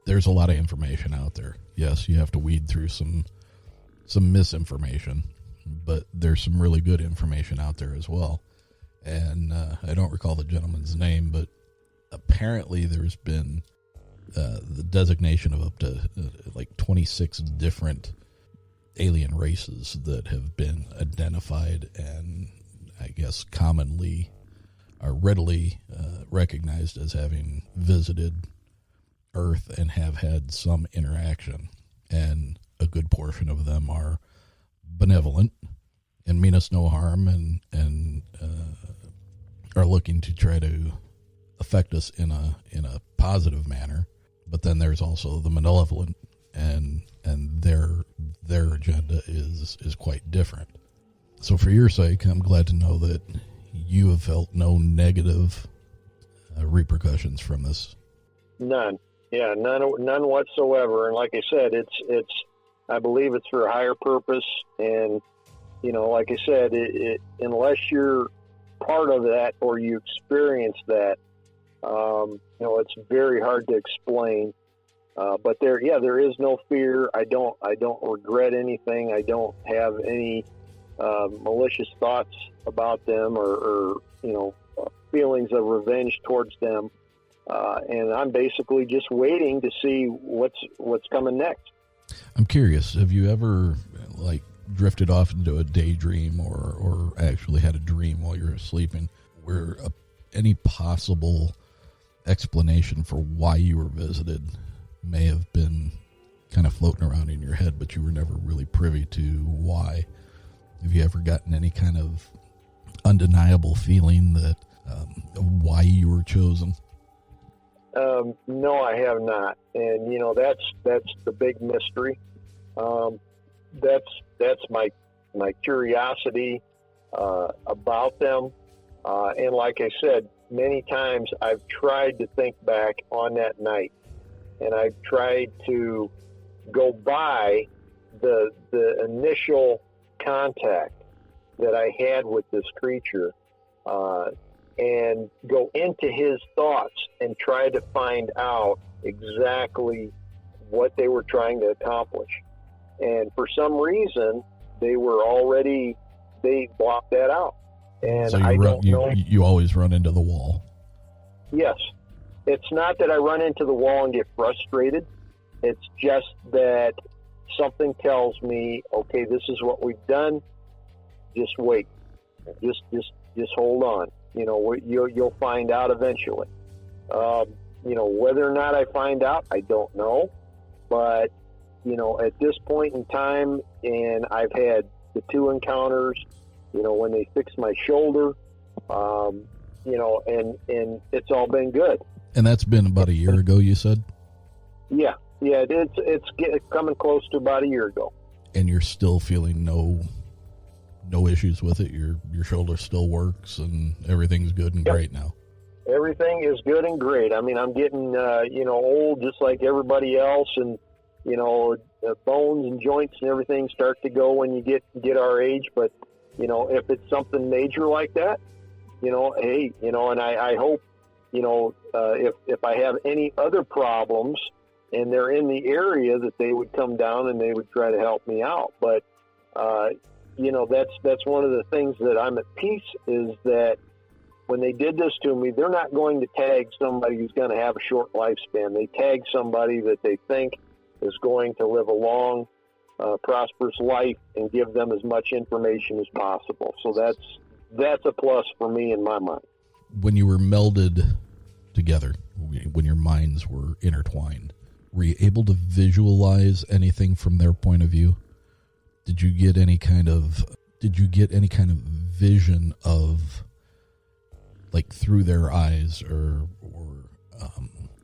there's a lot of information out there. Yes, you have to weed through some misinformation, but there's some really good information out there as well. And I don't recall the gentleman's name, but apparently there's been the designation of up to 26 different alien races that have been identified and I guess commonly are readily recognized as having visited Earth and have had some interaction. And a good portion of them are benevolent and mean us no harm and are looking to try to affect us in a positive manner. But then there's also the malevolent and their agenda is quite different. So for your sake, I'm glad to know that you have felt no negative repercussions from this. None. Yeah, none whatsoever. And like I said, it's I believe it's for a higher purpose. And, like I said, unless you're part of that or you experience that, it's very hard to explain. But there is no fear. I don't regret anything. I don't have any malicious thoughts about them or feelings of revenge towards them. And I'm basically just waiting to see what's coming next. I'm curious, have you ever drifted off into a daydream or actually had a dream while you were sleeping where any possible explanation for why you were visited may have been kind of floating around in your head, but you were never really privy to why? Have you ever gotten any kind of undeniable feeling that why you were chosen? No, I have not. And, that's the big mystery. That's my curiosity about them. And like I said, many times I've tried to think back on that night, and I've tried to go by the initial contact that I had with this creature, and go into his thoughts and try to find out exactly what they were trying to accomplish. And for some reason, they blocked that out. And so I don't know. You always run into the wall. Yes. It's not that I run into the wall and get frustrated. It's just that something tells me, okay, this is what we've done. Just wait. Just hold on. You'll find out eventually. Whether or not I find out, I don't know. But, at this point in time, and I've had the 2 encounters, when they fixed my shoulder, and it's all been good. And that's been about a year ago, you said? Yeah, it's coming close to about a year ago. And you're still feeling no issues with it? Your shoulder still works and everything's good and great now? Everything is good and great. I mean, I'm getting, old just like everybody else, and, bones and joints and everything start to go when you get our age. But, if it's something major like that, hey, and I hope, if I have any other problems and they're in the area, that they would come down and they would try to help me out. But, that's one of the things that I'm at peace, is that when they did this to me, they're not going to tag somebody who's going to have a short lifespan. They tag somebody that they think is going to live a long, prosperous life and give them as much information as possible. So that's a plus for me in my mind. When you were melded together, when your minds were intertwined, were you able to visualize anything from their point of view? Did you get any kind of vision of, like, through their eyes, or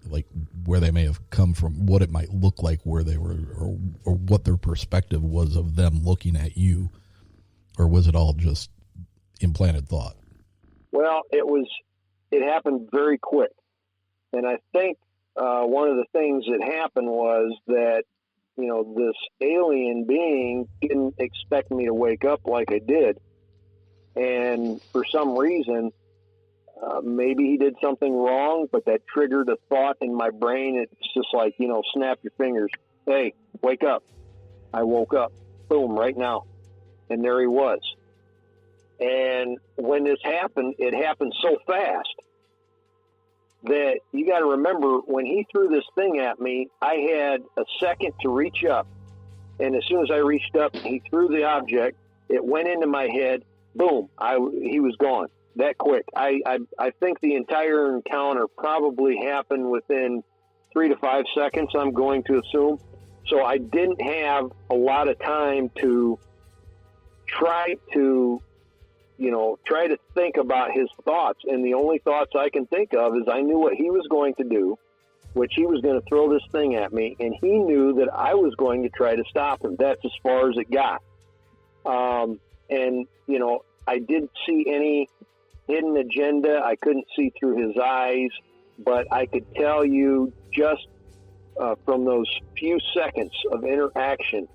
like where they may have come from, what it might look like where they were, or what their perspective was of them looking at you? Or was it all just implanted thought? Well, it happened very quick. And I think one of the things that happened was that, this alien being didn't expect me to wake up like I did. And for some reason, maybe he did something wrong, but that triggered a thought in my brain. It's just like, snap your fingers. Hey, wake up. I woke up. Boom, right now. And there he was. And when this happened, it happened so fast that you got to remember, when he threw this thing at me, I had a second to reach up. And as soon as I reached up, he threw the object. It went into my head. Boom, he was gone that quick. I think the entire encounter probably happened within 3 to 5 seconds, I'm going to assume. So I didn't have a lot of time to try to think about his thoughts. And the only thoughts I can think of is I knew what he was going to do, which he was going to throw this thing at me, and he knew that I was going to try to stop him. That's as far as it got. I didn't see any hidden agenda. I couldn't see through his eyes, but I could tell you just from those few seconds of interaction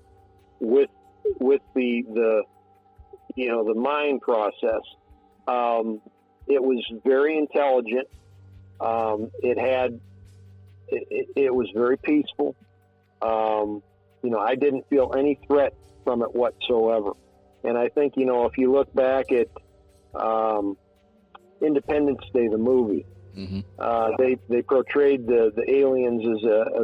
with the mind process, it was very intelligent. It was very peaceful. I didn't feel any threat from it whatsoever. And I think, if you look back at Independence Day, the movie, they portrayed the aliens as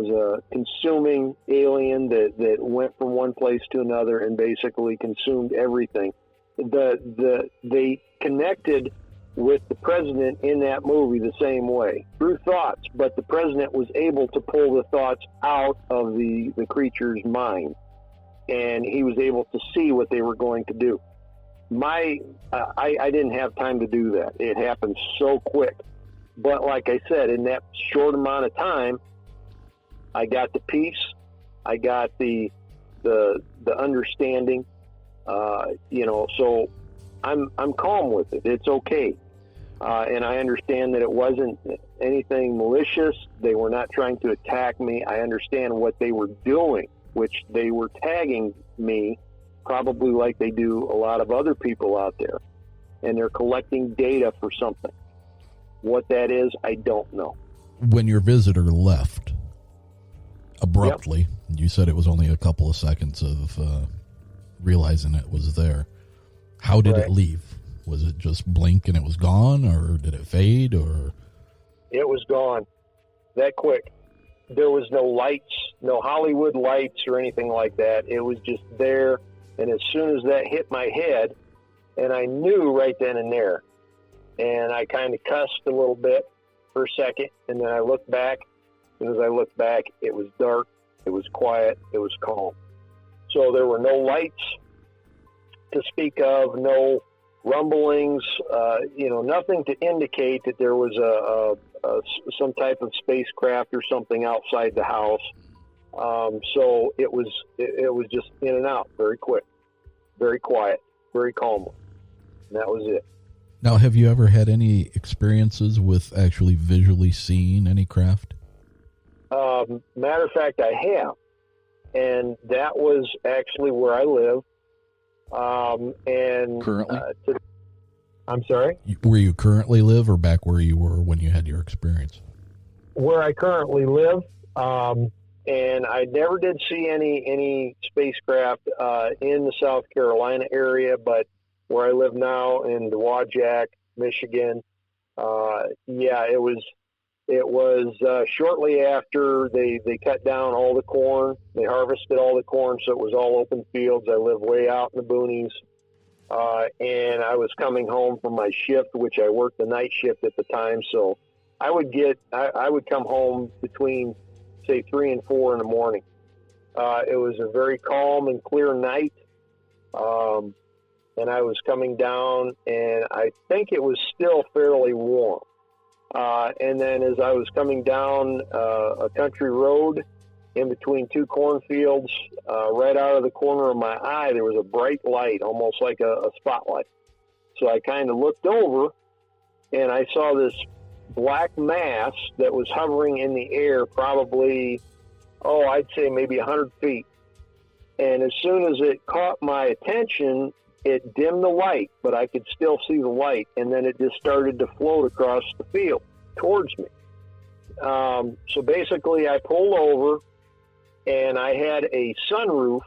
a consuming alien that went from one place to another and basically consumed everything. They connected with the president in that movie the same way, through thoughts, but the president was able to pull the thoughts out of the creature's mind, and he was able to see what they were going to do. I didn't have time to do that. It happened so quick. But like I said, in that short amount of time, I got the peace, I got the understanding, so I'm calm with it. It's okay. And I understand that it wasn't anything malicious. They were not trying to attack me. I understand what they were doing, which they were tagging me, probably like they do a lot of other people out there, and they're collecting data for something. What that is, I don't know. When your visitor left abruptly, you said it was only a couple of seconds of realizing it was there. How did it leave? Was it just blink and it was gone, or did it fade, or? It was gone that quick. There was no lights, no Hollywood lights or anything like that. It was just there. And as soon as that hit my head, and I knew right then and there, and I kind of cussed a little bit for a second, and then I looked back. And as I looked back, it was dark, it was quiet, it was calm. So there were no lights to speak of, no rumblings, nothing to indicate that there was some type of spacecraft or something outside the house. So it was just in and out, very quick, very quiet, very calm. And that was it. Now, have you ever had any experiences with actually visually seeing any craft? Matter of fact, I have. And that was actually where I live. And currently? I'm sorry? Where you currently live, or back where you were when you had your experience? Where I currently live. And I never did see any spacecraft in the South Carolina area, but where I live now in Dowagiac, Michigan, it was shortly after they cut down all the corn. They harvested all the corn, so it was all open fields. I live way out in the boonies, and I was coming home from my shift, which I worked the night shift at the time. So I would come home between, say, 3 and 4 in the morning. It was a very calm and clear night, and I was coming down, and I think it was still fairly warm. And then as I was coming down a country road in between two cornfields, right out of the corner of my eye, there was a bright light, almost like a spotlight. So I kind of looked over, and I saw this black mass that was hovering in the air, probably, I'd say maybe 100 feet. And as soon as it caught my attention, it dimmed the light, but I could still see the light, and then it just started to float across the field towards me. So basically, I pulled over, and I had a sunroof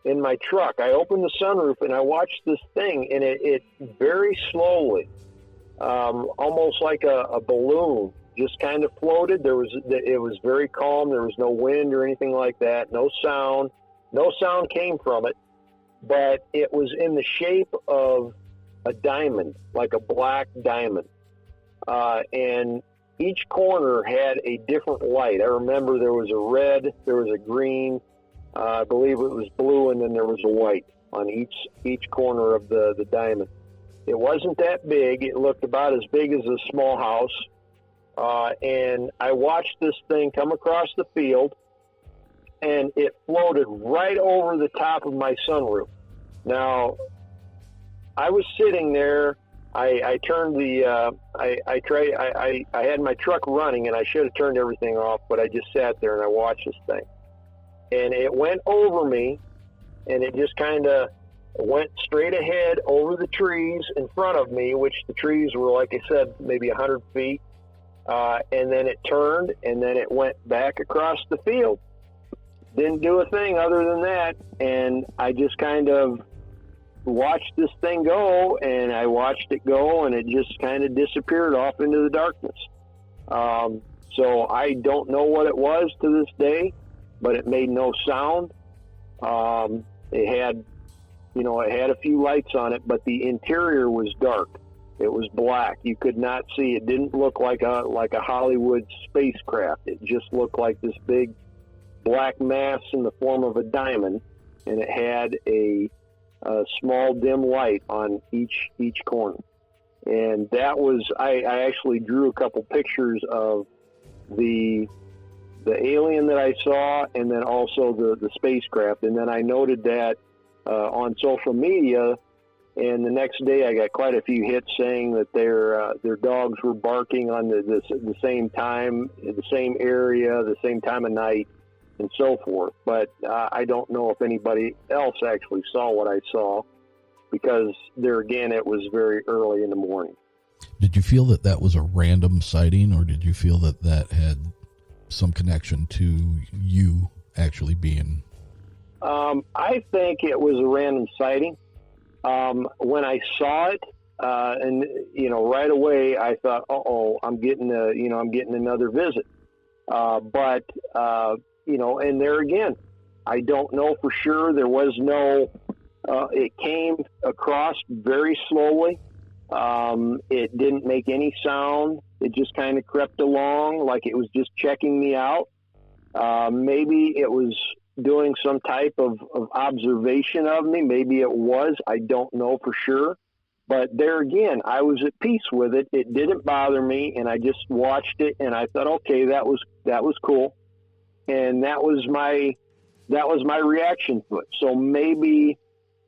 in my truck. I opened the sunroof, and I watched this thing, and it very slowly, almost like a balloon, just kind of floated. It was very calm. There was no wind or anything like that. No sound. No sound came from it. But it was in the shape of a diamond, like a black diamond. And each corner had a different light. I remember there was a red, there was a green, I believe it was blue, and then there was a white on each corner of the diamond. It wasn't that big. It looked about as big as a small house. And I watched this thing come across the field, and it floated right over the top of my sunroof. Now, I was sitting there. I turned I had my truck running, and I should have turned everything off, but I just sat there and I watched this thing. And it went over me, and it just kind of went straight ahead over the trees in front of me, which the trees were, like I said, maybe 100 feet. And then it turned, and then it went back across the field. Didn't do a thing other than that, and I just kind of watched this thing go, and I watched it go, and it just kind of disappeared off into the darkness. So I don't know what it was to this day, but it made no sound. It had a few lights on it, but the interior was dark. It was black. You could not see. It didn't look like a Hollywood spacecraft. It just looked like this big black mass in the form of a diamond, and it had a small dim light on each corner. And that was, I actually drew a couple pictures of the alien that I saw, and then also the spacecraft. And then I noted that on social media, and the next day I got quite a few hits saying that their dogs were barking on the same time, in the same area, the same time of night. and so forth. But I don't know if anybody else actually saw what I saw, because there again, it was very early in the morning. Did you feel that that was a random sighting, or did you feel that that had some connection to you actually being? I think it was a random sighting. When I saw it, and right away I thought, I'm getting another visit. But and there again, I don't know for sure. There was no. It came across very slowly. It didn't make any sound. It just kind of crept along like it was just checking me out. Maybe it was doing some type of observation of me. Maybe it was. I don't know for sure. But there again, I was at peace with it. It didn't bother me, and I just watched it, and I thought, okay, that was cool, and that was my reaction to it. So maybe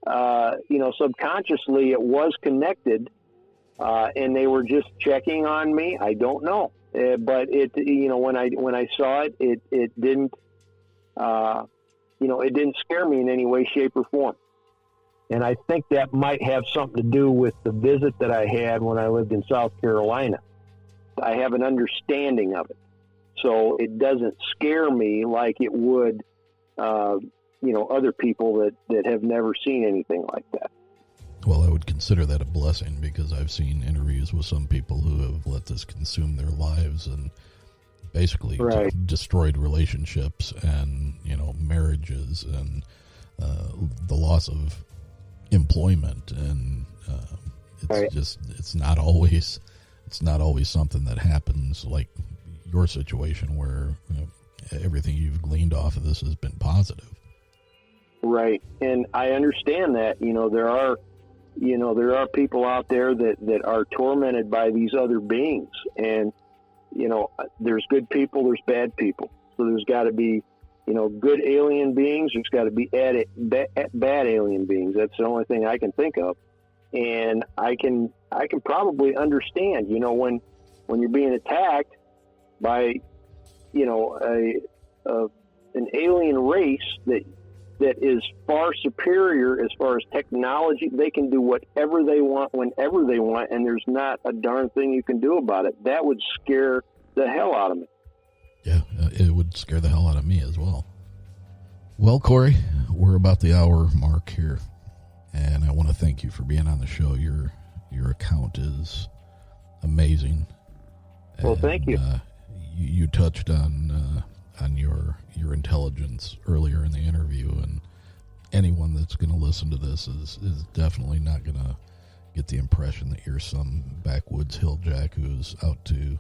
subconsciously it was connected, and they were just checking on me. I don't know, but it when I saw it, it didn't it didn't scare me in any way, shape, or form. And I think that might have something to do with the visit that I had when I lived in South Carolina. I have an understanding of it. So it doesn't scare me like it would, other people that have never seen anything like that. Well, I would consider that a blessing, because I've seen interviews with some people who have let this consume their lives and basically destroyed relationships and, marriages and the loss of employment, and it's not always something that happens like your situation where everything you've gleaned off of this has been positive. Right. And I understand that, there are people out there that are tormented by these other beings, and there's good people, there's bad people. So there's got to be good alien beings. There's got to be bad alien beings. That's the only thing I can think of. And I can probably understand, when you're being attacked by, an alien race that is far superior as far as technology. They can do whatever they want, whenever they want, and there's not a darn thing you can do about it. That would scare the hell out of me. Yeah, it would scare the hell out of me as well. Well, Cory, we're about the hour mark here, and I want to thank you for being on the show. Your account is amazing. Well, thank you. You touched on your intelligence earlier in the interview, and anyone that's going to listen to this is definitely not going to get the impression that you're some backwoods hilljack who's out to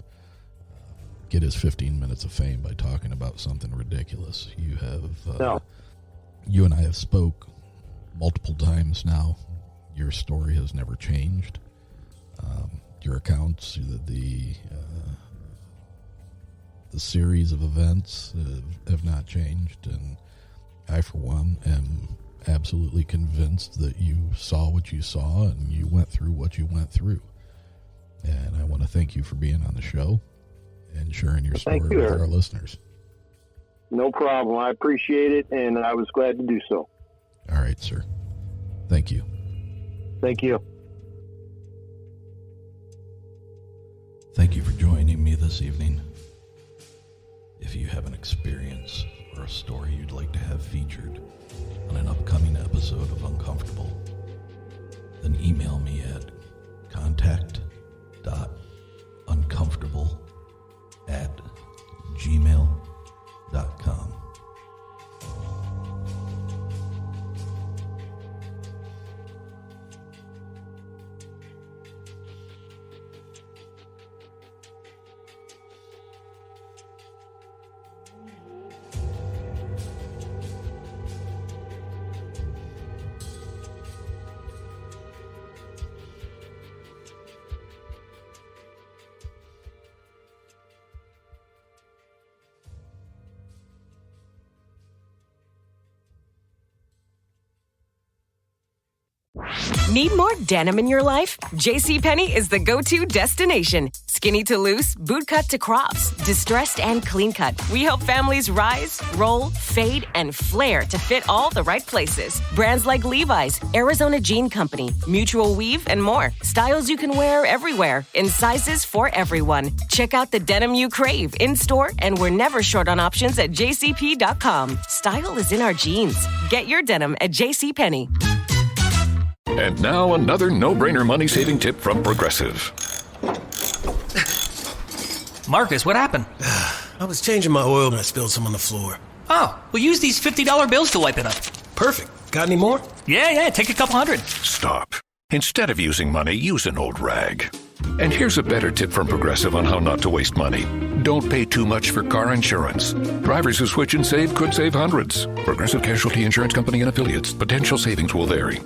get his 15 minutes of fame by talking about something ridiculous. You have, you and I have spoke multiple times now. Your story has never changed. Your accounts, the series of events have not changed, and I, for one, am absolutely convinced that you saw what you saw and you went through what you went through. And I want to thank you for being on the show and sharing your story with our listeners. No problem. I appreciate it, and I was glad to do so. All right, sir. Thank you. Thank you. Thank you for joining me this evening. If you have an experience or a story you'd like to have featured on an upcoming episode of Uncomfortable, then email me at contact.uncomfortable@gmail.com. Need more denim in your life? JCPenney is the go-to destination. Skinny to loose, boot cut to crops, distressed and clean cut. We help families rise, roll, fade, and flare to fit all the right places. Brands like Levi's, Arizona Jean Company, Mutual Weave, and more. Styles you can wear everywhere, in sizes for everyone. Check out the denim you crave in-store, and we're never short on options at jcp.com. Style is in our jeans. Get your denim at JCPenney. And now another no-brainer money-saving tip from Progressive. Marcus, what happened? I was changing my oil and I spilled some on the floor. Oh, we'll use these $50 bills to wipe it up. Perfect. Got any more? Yeah, take a couple hundred. Stop. Instead of using money, use an old rag. And here's a better tip from Progressive on how not to waste money. Don't pay too much for car insurance. Drivers who switch and save could save hundreds. Progressive Casualty Insurance Company and affiliates. Potential savings will vary.